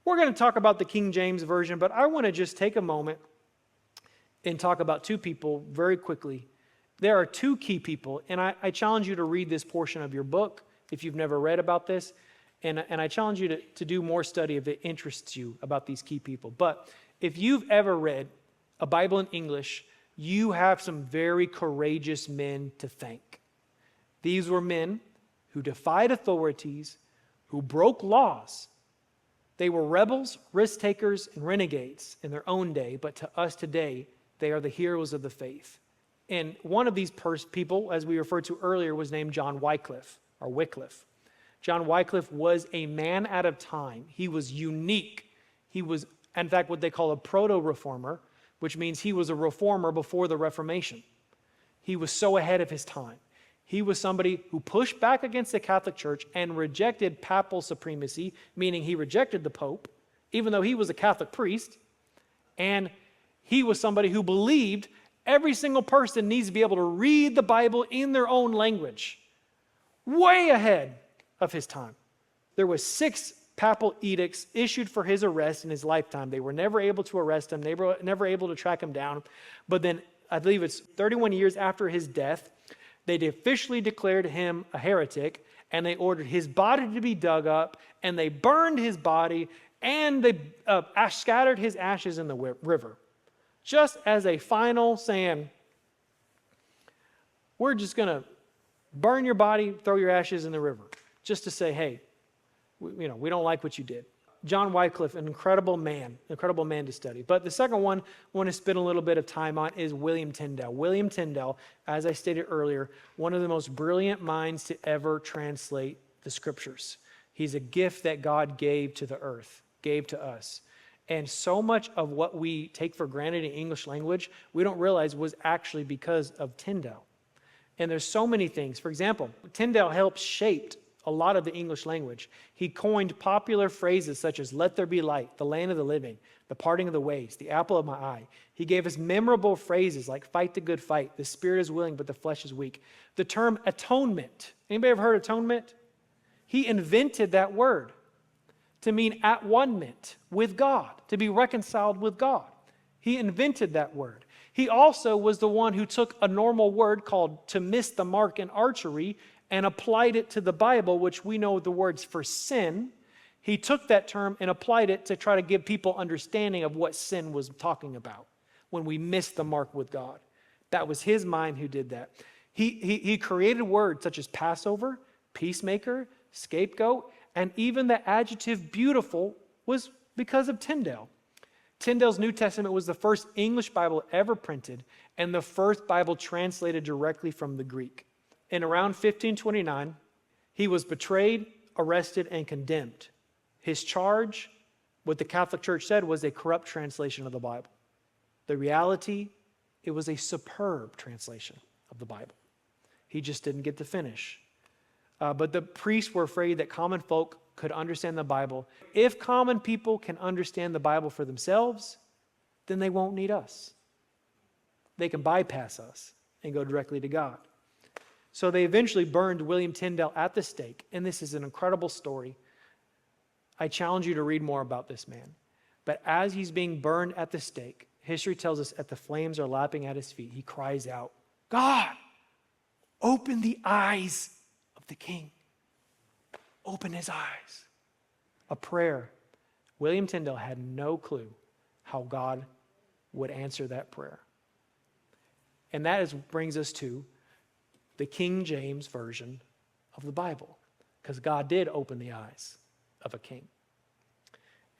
We're going to talk about the King James Version, but I want to just take a moment and talk about two people very quickly. There are two key people, and I challenge you to read this portion of your book if you've never read about this, and I challenge you to do more study if it interests you about these key people. But if you've ever read a Bible in English, you have some very courageous men to thank. These were men who defied authorities, who broke laws. They were rebels, risk takers, and renegades in their own day, but to us today, they are the heroes of the faith. And one of these people, as we referred to earlier, was named John Wycliffe, or Wycliffe. John Wycliffe was a man out of time. He was unique. He was, in fact, what they call a proto-reformer, which means he was a reformer before the Reformation. He was so ahead of his time. He was somebody who pushed back against the Catholic Church and rejected papal supremacy, meaning he rejected the Pope, even though he was a Catholic priest. And he was somebody who believed every single person needs to be able to read the Bible in their own language. Way ahead of his time. There were 6 papal edicts issued for his arrest in his lifetime. They were never able to arrest him. They were never able to track him down. But then, I believe it's 31 years after his death, they officially declared him a heretic, and they ordered his body to be dug up, and they burned his body, and they scattered his ashes in the river. Just as a final saying, we're just going to burn your body, throw your ashes in the river. Just to say, hey, we don't like what you did. John Wycliffe, an incredible man to study. But the second one I want to spend a little bit of time on is William Tyndale. William Tyndale, as I stated earlier, one of the most brilliant minds to ever translate the scriptures. He's a gift that God gave to the earth, gave to us. And so much of what we take for granted in English language, we don't realize was actually because of Tyndale. And there's so many things. For example, Tyndale helped shape a lot of the English language. He coined popular phrases such as "let there be light," "the land of the living," "the parting of the ways," "the apple of my eye." He gave us memorable phrases like "fight the good fight," "the spirit is willing but the flesh is weak." The term atonement. Anybody ever heard atonement? He invented that word to mean at one-ment with God, to be reconciled with God. He invented that word. He also was the one who took a normal word called "to miss the mark" in archery and applied it to the Bible, which we know the words for sin. He took that term and applied it to try to give people understanding of what sin was talking about when we missed the mark with God. That was his mind who did that. He created words such as Passover, peacemaker, scapegoat, and even the adjective beautiful was because of Tyndale. Tyndale's New Testament was the first English Bible ever printed and the first Bible translated directly from the Greek. In around 1529, he was betrayed, arrested, and condemned. His charge, what the Catholic Church said, was a corrupt translation of the Bible. The reality, it was a superb translation of the Bible. He just didn't get to finish. But the priests were afraid that common folk could understand the Bible. If common people can understand the Bible for themselves, then they won't need us. They can bypass us and go directly to God. So they eventually burned William Tyndale at the stake, and this is an incredible story. I challenge you to read more about this man. But as he's being burned at the stake, history tells us that the flames are lapping at his feet. He cries out, "God, open the eyes of the king. Open his eyes." A prayer. William Tyndale had no clue how God would answer that prayer. And that brings us to the King James Version of the Bible, because God did open the eyes of a king.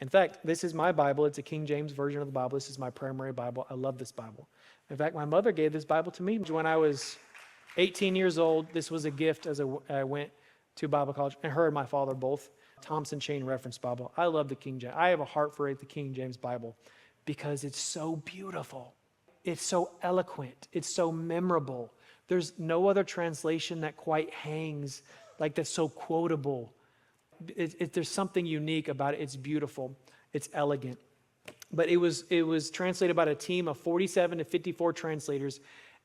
In fact, this is my Bible. It's a King James Version of the Bible. This is my primary Bible. I love this Bible. In fact, my mother gave this Bible to me when I was 18 years old. This was a gift as I went to Bible college, and her and my father both. Thompson Chain Reference Bible. I love the King James. I have a heart for the King James Bible because it's so beautiful. It's so eloquent. It's so memorable. There's no other translation that quite hangs, like that's so quotable. There's something unique about it. It's beautiful. It's elegant. But it was translated by a team of 47 to 54 translators,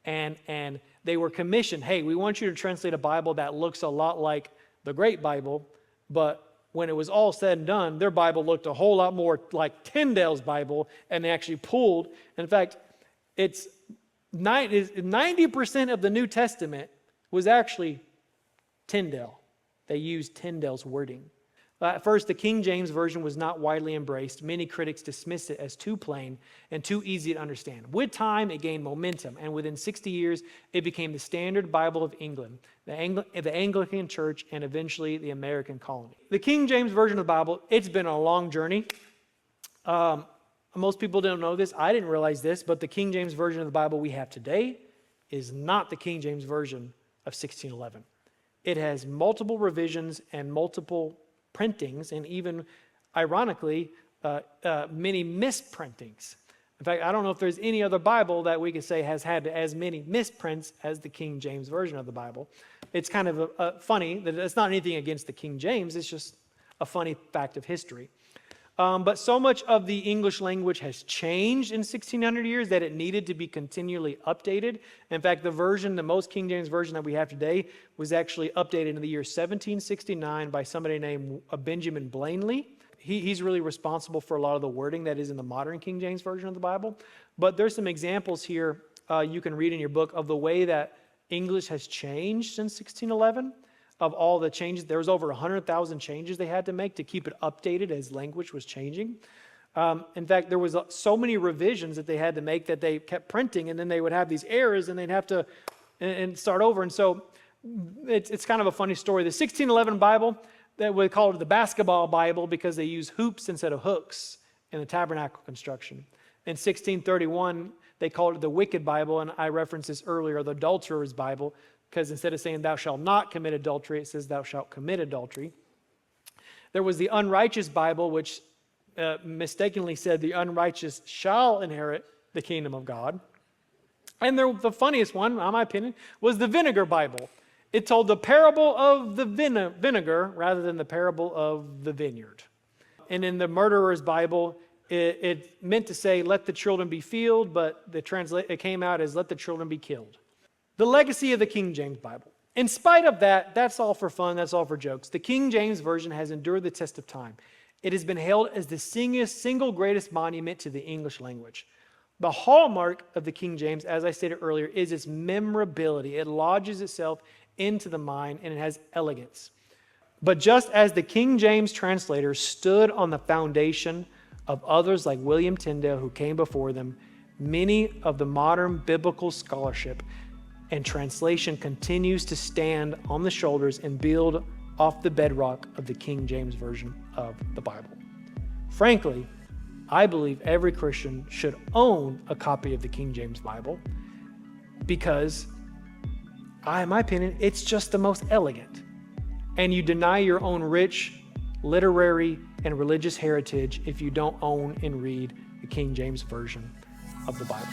and they were commissioned. Hey, we want you to translate a Bible that looks a lot like the Great Bible, but when it was all said and done, their Bible looked a whole lot more like Tyndale's Bible, and they actually pulled. In fact, it's 90% of the New Testament was actually Tyndale. They used Tyndale's wording. At first, the King James Version was not widely embraced. Many critics dismissed it as too plain and too easy to understand. With time, it gained momentum, and within 60 years, it became the standard Bible of England, the Anglican Church, and eventually the American colony. The King James Version of the Bible, it's been a long journey. Most people don't know this. I didn't realize this, but the King James Version of the Bible we have today is not the King James Version of 1611. It has multiple revisions and multiple printings, and even, ironically, many misprintings. In fact, I don't know if there's any other Bible that we could say has had as many misprints as the King James Version of the Bible. It's kind of funny that it's not anything against the King James, it's just a funny fact of history. But so much of the English language has changed in 1600 years that it needed to be continually updated. In fact, the most King James Version that we have today was actually updated in the year 1769 by somebody named Benjamin Blanley. He's really responsible for a lot of the wording that is in the modern King James Version of the Bible. But there's some examples here you can read in your book of the way that English has changed since 1611. Of all the changes, there was over 100,000 changes they had to make to keep it updated as language was changing. In fact, there was so many revisions that they had to make that they kept printing, and then they would have these errors, and they'd have to and start over. And so it's kind of a funny story. The 1611 Bible, that we call it the basketball Bible because they use hoops instead of hooks in the tabernacle construction. In 1631, they called it the Wicked Bible, and I referenced this earlier, the Adulterer's Bible, because instead of saying thou shalt not commit adultery, it says thou shalt commit adultery. There was the Unrighteous Bible, which mistakenly said the unrighteous shall inherit the kingdom of God. And the funniest one, in my opinion, was the Vinegar Bible. It told the parable of the vinegar rather than the parable of the vineyard. And in the Murderer's Bible, it meant to say let the children be filled, but it came out as let the children be killed. The legacy of the King James Bible. In spite of that, that's all for fun, that's all for jokes. The King James Version has endured the test of time. It has been hailed as the single greatest monument to the English language. The hallmark of the King James, as I stated earlier, is its memorability. It lodges itself into the mind, and it has elegance. But just as the King James translators stood on the foundation of others like William Tyndale who came before them, many of the modern biblical scholarship and translation continues to stand on the shoulders and build off the bedrock of the King James Version of the Bible. Frankly, I believe every Christian should own a copy of the King James Bible because, in my opinion, it's just the most elegant. And you deny your own rich literary and religious heritage if you don't own and read the King James Version of the Bible.